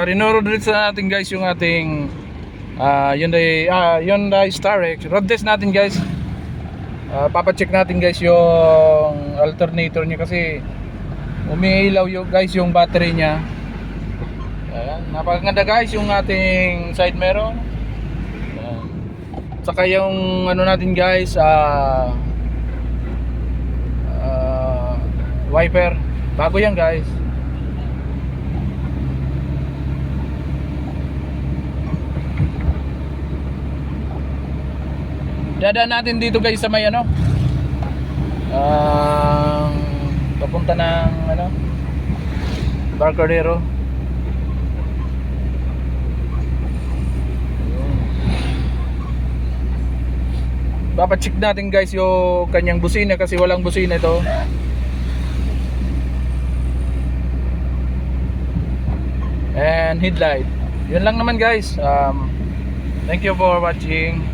Rinoro dito sa natin guys yung ating Hyundai Starex. Road test natin guys. Papacheck natin guys yung alternator niya kasi umiilaw yung guys yung battery niya. Ayan, napakaganda guys yung ating side mirror. Ayan. Saka yung ano natin guys, wiper. Bago yan guys. Dadaan natin dito guys sa may ano, papunta ng ano, Barcadero. Papacheck natin guys yung kanyang busina kasi walang busina ito. And headlight. Yun lang naman guys. Thank you for watching.